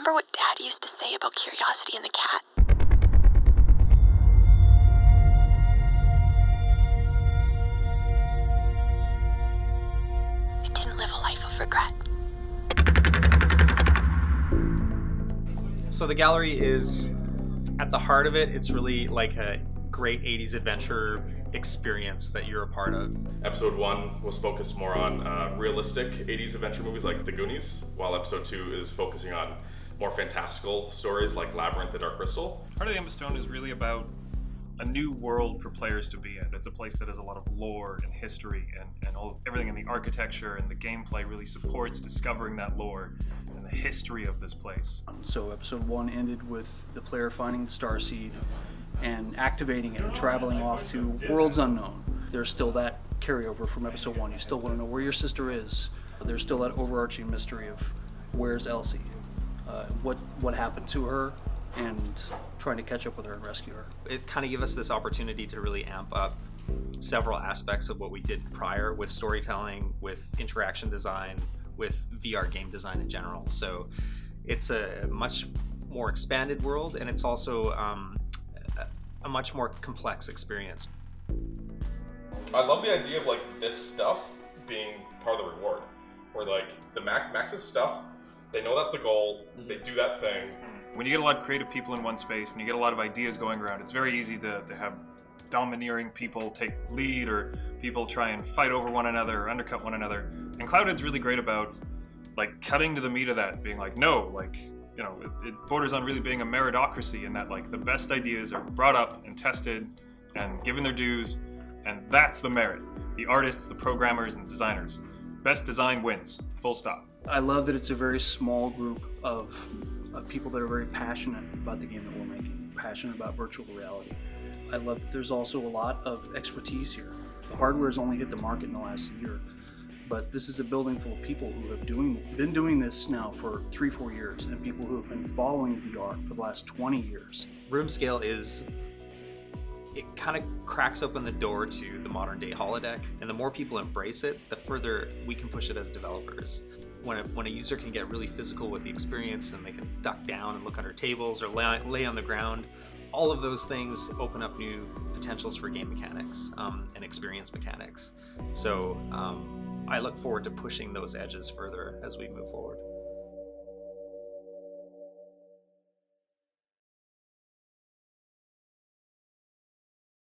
Remember what Dad used to say about Curiosity and the cat? It didn't live a life of regret. So the gallery is, at the heart of it, it's really like a great 80s adventure experience that you're a part of. Episode 1 was focused more on realistic 80s adventure movies like The Goonies, while episode 2 is focusing on more fantastical stories like Labyrinth and Dark Crystal. Part of the Emberstone is really about a new world for players to be in. It's a place that has a lot of lore and history and everything in the architecture and the gameplay really supports discovering that lore and the history of this place. So episode 1 ended with the player finding the Starseed and activating it and traveling off to worlds unknown. There's still that carryover from episode 1. You still want to know where your sister is. There's still that overarching mystery of where's Elsie, what happened to her, and trying to catch up with her and rescue her. It kind of gave us this opportunity to really amp up several aspects of what we did prior with storytelling, with interaction design, with VR game design in general. So it's a much more expanded world, and it's also a much more complex experience. I love the idea of like this stuff being part of the reward, where like the Max's stuff, they know that's the goal, they do that thing. When you get a lot of creative people in one space and you get a lot of ideas going around, it's very easy to have domineering people take lead, or people try and fight over one another or undercut one another. And Cloudhead's really great about like cutting to the meat of that, being like, no, like, you know, it borders on really being a meritocracy in that like the best ideas are brought up and tested and given their dues, and that's the merit. The artists, the programmers, and the designers. Best design wins, full stop. I love that it's a very small group of people that are very passionate about the game that we're making, passionate about virtual reality. I love that there's also a lot of expertise here. The hardware has only hit the market in the last year, but this is a building full of people who have been doing this now for 3-4 years, and people who have been following VR for the last 20 years. Room scale it kind of cracks open the door to the modern day holodeck, and the more people embrace it, the further we can push it as developers. When a user can get really physical with the experience, and they can duck down and look under tables or lay on the ground, all of those things open up new potentials for game mechanics and experience mechanics. So I look forward to pushing those edges further as we move forward.